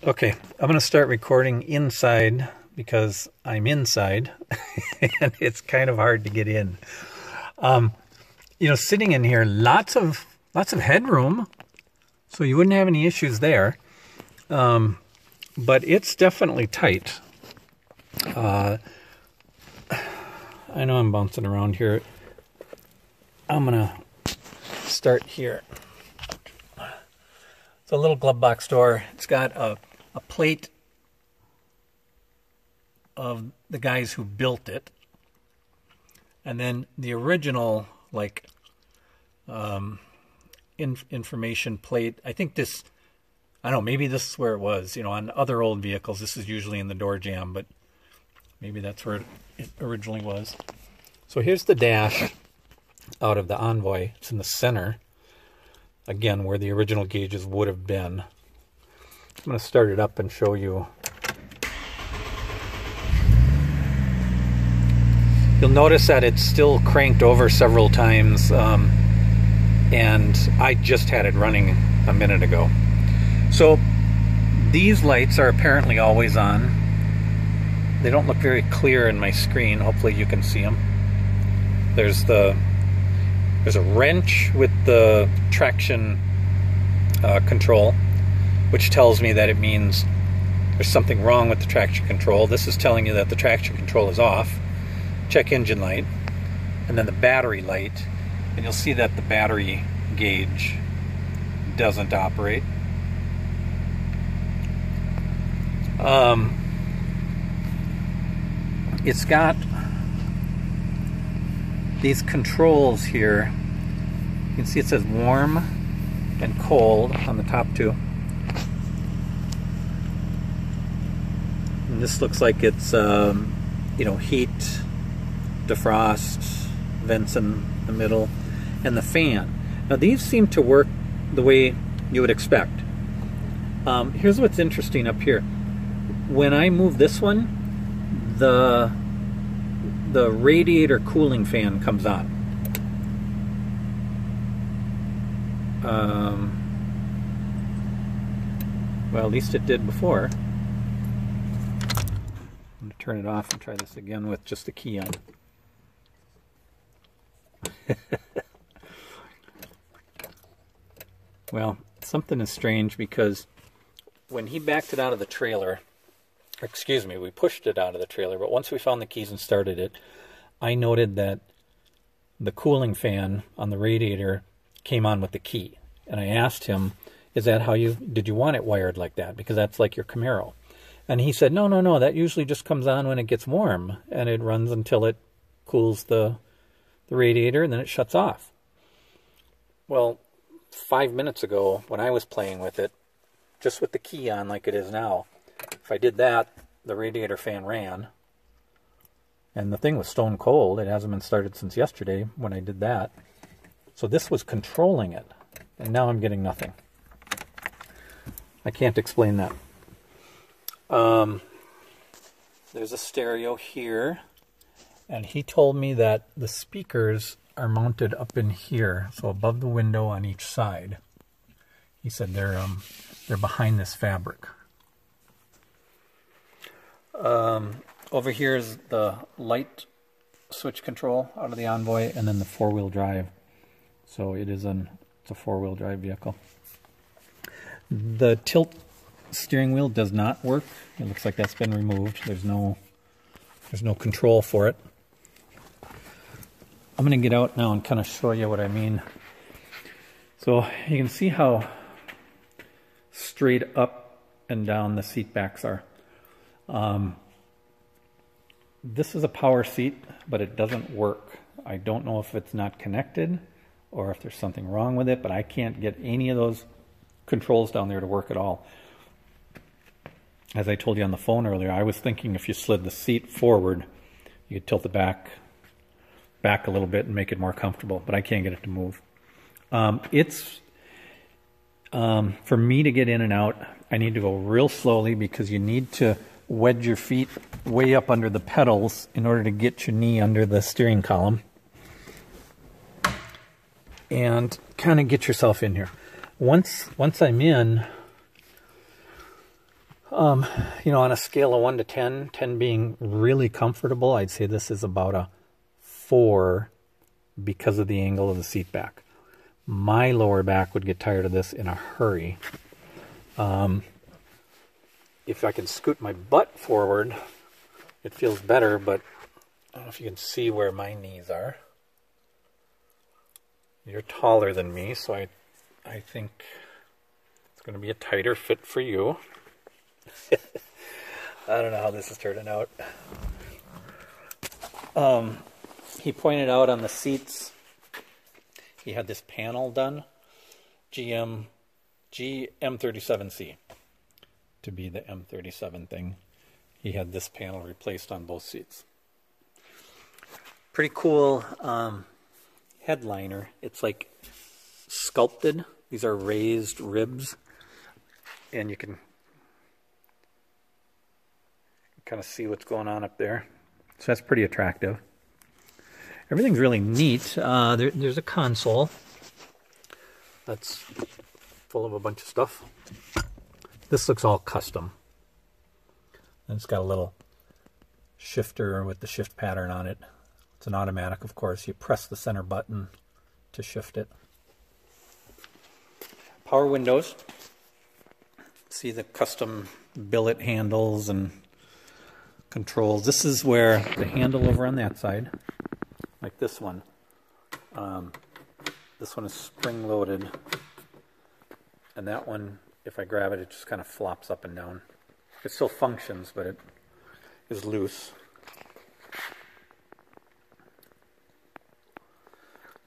Okay, I'm going to start recording inside because I'm inside and it's kind of hard to get in. Sitting in here, lots of headroom, so you wouldn't have any issues there. But it's definitely tight. I know I'm bouncing around here. I'm going to start here. It's a little glove box door. It's got a plate of the guys who built it, and then the original information plate. I think this, I don't know, maybe this is where it was. On other old vehicles, this is usually in the door jamb, but maybe that's where it originally was. So here's the dash out of the Envoy. It's in the center, again, where the original gauges would have been. I'm going to start it up and show you. You'll notice that it's still cranked over several times, and I just had it running a minute ago. So these lights are apparently always on. They don't look very clear in my screen. Hopefully you can see them. There's a wrench with the traction control, which tells me that it means there's something wrong with the traction control. This is telling you that the traction control is off. Check engine light, and then the battery light, and you'll see that the battery gauge doesn't operate. It's got these controls here. You can see it says warm and cold on the top two. And this looks like it's heat, defrost, vents in the middle, and the fan. Now these seem to work the way you would expect. Here's what's interesting up here. When I move this one, the radiator cooling fan comes on. Well, at least it did before. I'm going to turn it off and try this again with just the key on. Well, something is strange because when he backed it out of the trailer, we pushed it out of the trailer, but once we found the keys and started it, I noted that the cooling fan on the radiator came on with the key. And I asked him, is that how did you want it wired like that? Because that's like your Camaro. And he said, no, that usually just comes on when it gets warm, and it runs until it cools the radiator, and then it shuts off. Well, 5 minutes ago, when I was playing with it, just with the key on like it is now, if I did that, the radiator fan ran, and the thing was stone cold. It hasn't been started since yesterday when I did that. So this was controlling it, and now I'm getting nothing. I can't explain that. There's a stereo here, and he told me that the speakers are mounted up in here, so above the window on each side. He said they're behind this fabric. Over here is the light switch control out of the Envoy, and then the four-wheel drive. So it's a four-wheel drive vehicle. The tilt steering wheel does not work. It looks like that's been removed. There's no control for it. I'm going to get out now and kind of show you what I mean. So you can see how straight up and down the seat backs are. This is a power seat, but it doesn't work. I don't know if it's not connected or if there's something wrong with it, but I can't get any of those controls down there to work at all. As I told you on the phone earlier, I was thinking if you slid the seat forward, you could tilt the back a little bit and make it more comfortable, but I can't get it to move. For me to get in and out, I need to go real slowly because you need to wedge your feet way up under the pedals in order to get your knee under the steering column and kind of get yourself in here. Once I'm in, You know, on a scale of 1 to 10, 10 being really comfortable, I'd say this is about a 4 because of the angle of the seat back. My lower back would get tired of this in a hurry. If I can scoot my butt forward, it feels better, but I don't know if you can see where my knees are. You're taller than me, so I think it's going to be a tighter fit for you. I don't know how this is turning out. He pointed out on the seats, he had this panel done, GM37C, to be the M37 thing. He had this panel replaced on both seats. Pretty cool headliner. It's like sculpted. These are raised ribs, and you can kind of see what's going on up there. So that's pretty attractive. Everything's really neat. There's a console that's full of a bunch of stuff. This looks all custom. And it's got a little shifter with the shift pattern on it. It's an automatic, of course. You press the center button to shift it. Power windows. See the custom billet handles and controls. This is where the handle over on that side, like this one. This one is spring-loaded. And that one, if I grab it, it just kind of flops up and down. It still functions, but it is loose.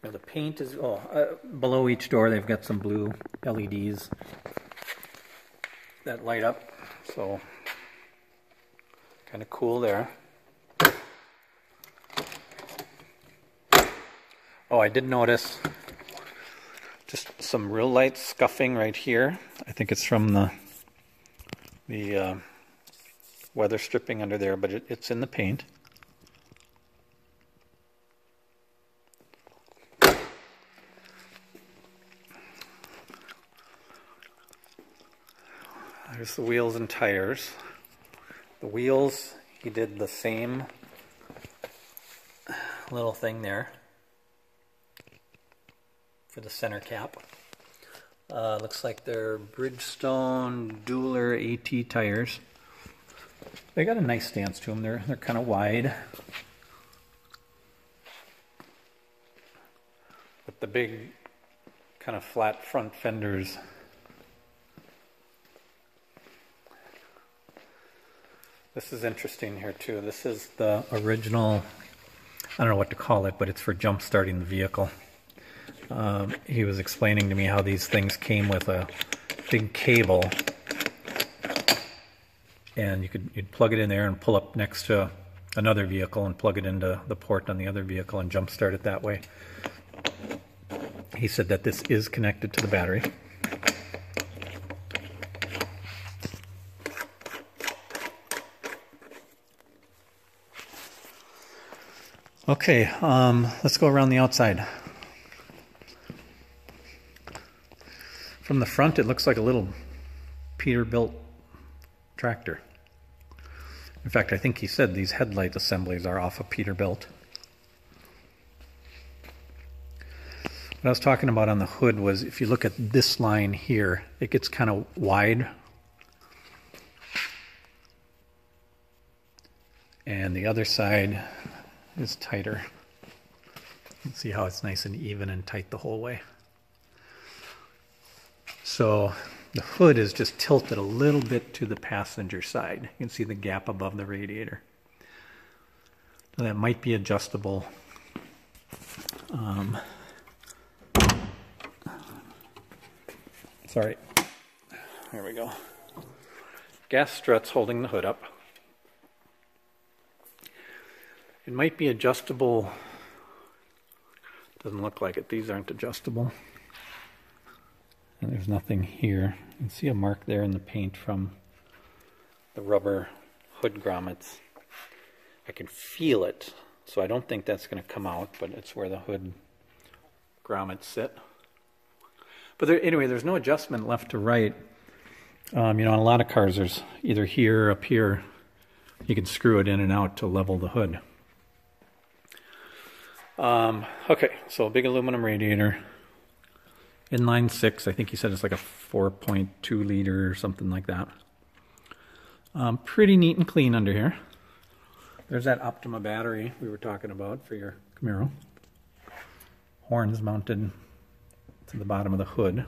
Now the paint is, below each door they've got some blue LEDs that light up, so kind of cool there. Oh, I did notice just some real light scuffing right here. I think it's from the weather stripping under there, but it's in the paint. There's the wheels and tires. The wheels, he did the same little thing there for the center cap. Looks like they're Bridgestone Dueler AT tires. They got a nice stance to them. They're kind of wide, with the big kind of flat front fenders. This is interesting here too. This is the original, I don't know what to call it, but it's for jump starting the vehicle. He was explaining to me how these things came with a big cable, and you'd plug it in there and pull up next to another vehicle and plug it into the port on the other vehicle and jump start it that way. He said that this is connected to the battery. Okay, let's go around the outside. From the front, it looks like a little Peterbilt tractor. In fact, I think he said these headlight assemblies are off of Peterbilt. What I was talking about on the hood was, if you look at this line here, it gets kind of wide. And the other side is tighter. You can see how it's nice and even and tight the whole way. So the hood is just tilted a little bit to the passenger side. You can see the gap above the radiator. So that might be adjustable. Sorry. There we go. Gas struts holding the hood up. It might be adjustable. Doesn't look like it. These aren't adjustable. And there's nothing here. You can see a mark there in the paint from the rubber hood grommets. I can feel it, so I don't think that's going to come out, but it's where the hood grommets sit. But anyway, there's no adjustment left to right. You know, on a lot of cars, there's either here or up here. You can screw it in and out to level the hood. Okay, so a big aluminum radiator. Inline 6, I think he said it's like a 4.2 liter or something like that. Pretty neat and clean under here. There's that Optima battery we were talking about for your Camaro. Horns mounted to the bottom of the hood.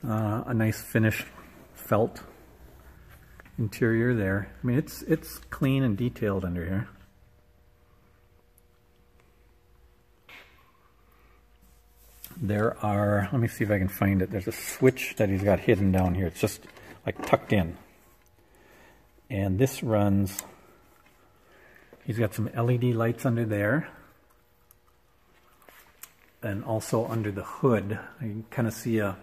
A nice finished felt interior there. I mean, it's clean and detailed under here. There are, let me see if I can find it. There's a switch that he's got hidden down here. It's just like tucked in. And this runs, he's got some LED lights under there. And also under the hood, you can kind of see a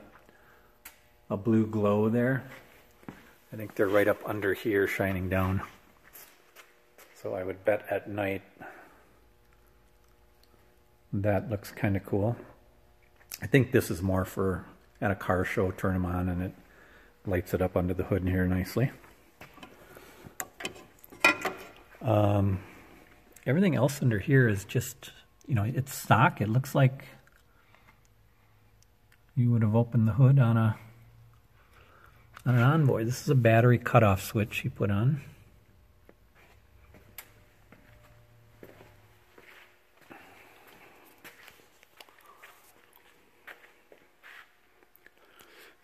blue glow there. I think they're right up under here shining down. So I would bet at night that looks kind of cool. I think this is more for at a car show, turn them on and it lights it up under the hood in here nicely. Everything else under here is just, you know, it's stock. It looks like you would have opened the hood on an Envoy. This is a battery cutoff switch he put on.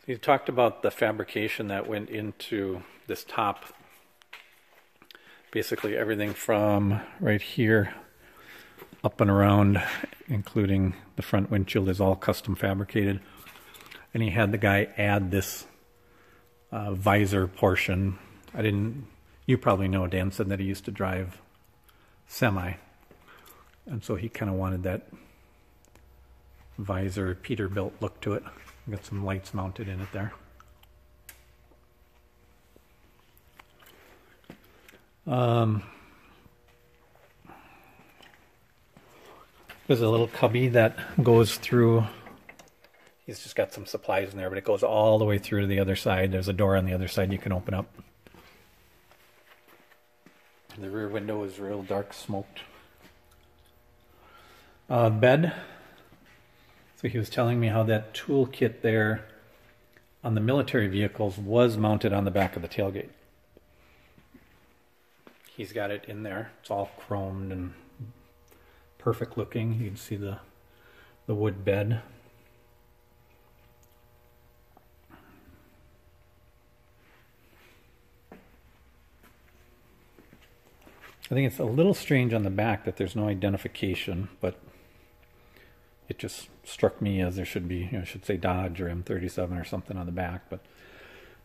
You talked about the fabrication that went into this top. Basically everything from right here up and around, including the front windshield, is all custom fabricated. And he had the guy add this visor portion. You probably know, Dan said that he used to drive semi. And so he kind of wanted that visor Peterbilt look to it. Got some lights mounted in it there. There's a little cubby that goes through. He's just got some supplies in there, but it goes all the way through to the other side. There's a door on the other side you can open up. The rear window is real dark smoked. Bed. So he was telling me how that toolkit there on the military vehicles was mounted on the back of the tailgate. He's got it in there. It's all chromed and perfect looking. You can see the wood bed. I think it's a little strange on the back that there's no identification, but it just struck me as there should be, you know, I should say Dodge or M37 or something on the back. But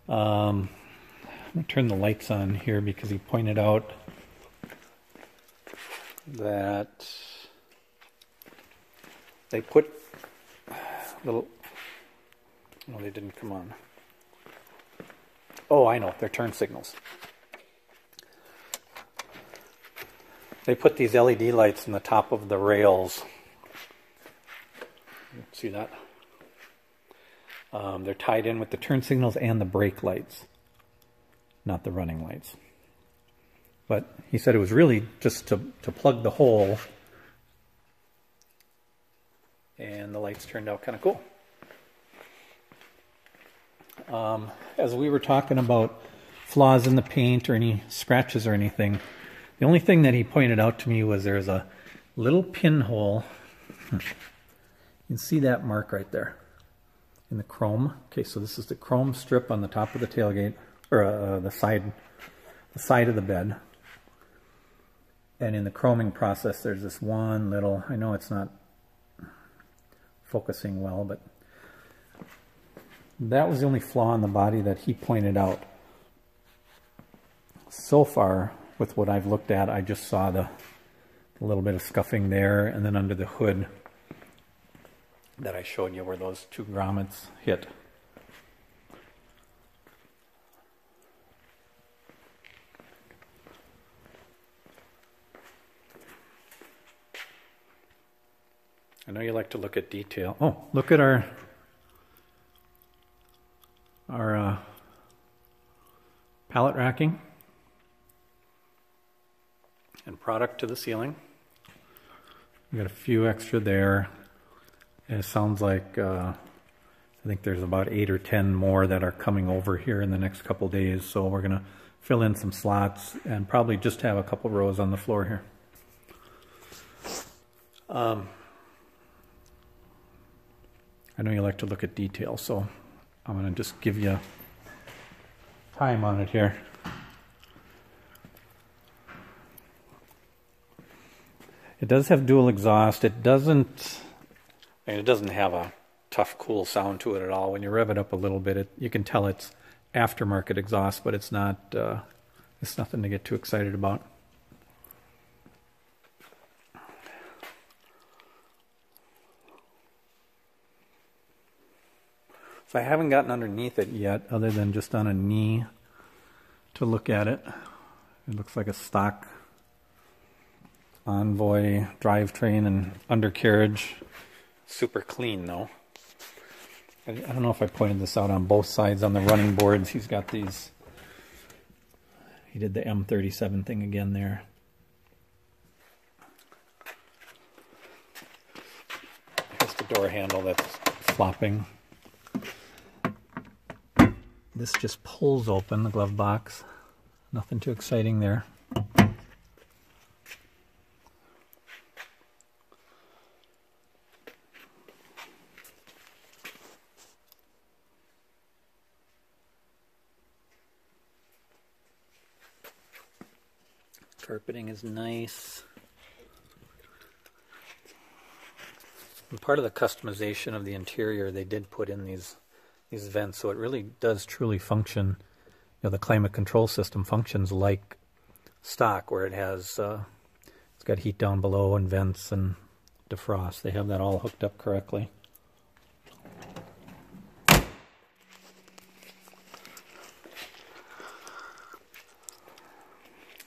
I'm going to turn the lights on here because he pointed out that they put little, no, they didn't come on. Oh, I know, they're turn signals. They put these LED lights in the top of the rails. See that? They're tied in with the turn signals and the brake lights, not the running lights. But he said it was really just to plug the hole, and the lights turned out kind of cool. As we were talking about flaws in the paint or any scratches or anything, the only thing that he pointed out to me was there's a little pinhole. You can see that mark right there in the chrome. Okay, so this is the chrome strip on the top of the tailgate, or the side of the bed. And in the chroming process, there's this one little, I know it's not focusing well, but that was the only flaw in the body that he pointed out. So far, with what I've looked at, I just saw the little bit of scuffing there, and then under the hood that I showed you where those two grommets hit. I know you like to look at detail. Oh, look at our our pallet racking and product to the ceiling. We got a few extra there. And it sounds like I think there's about 8 or 10 more that are coming over here in the next couple days. So we're going to fill in some slots and probably just have a couple rows on the floor here. I know you like to look at detail, so I'm going to just give you time on it here. It does have dual exhaust. It doesn't have a tough, cool sound to it at all. When you rev it up a little bit, you can tell it's aftermarket exhaust, but it's not. It's nothing to get too excited about. So I haven't gotten underneath it yet, other than just on a knee to look at it. It looks like a stock Envoy drivetrain and undercarriage. Super clean though. I don't know if I pointed this out on both sides on the running boards. He's got these. He did the M37 thing again there. Here's the door handle that's flopping. This just pulls open, the glove box. Nothing too exciting there. Carpeting is nice. And part of the customization of the interior, they did put in these vents, so it really does truly function. You know, the climate control system functions like stock, where it has it's got heat down below and vents and defrost. They have that all hooked up correctly.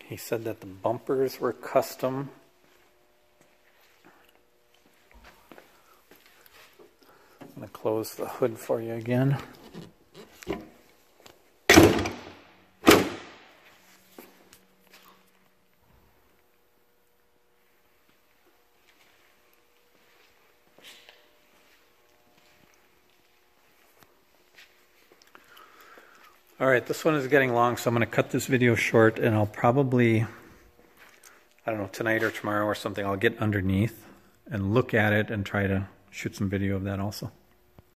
He said that the bumpers were custom. I'm going to close the hood for you again. Alright, this one is getting long, so I'm going to cut this video short, and I'll probably, I don't know, tonight or tomorrow or something, I'll get underneath and look at it and try to shoot some video of that also.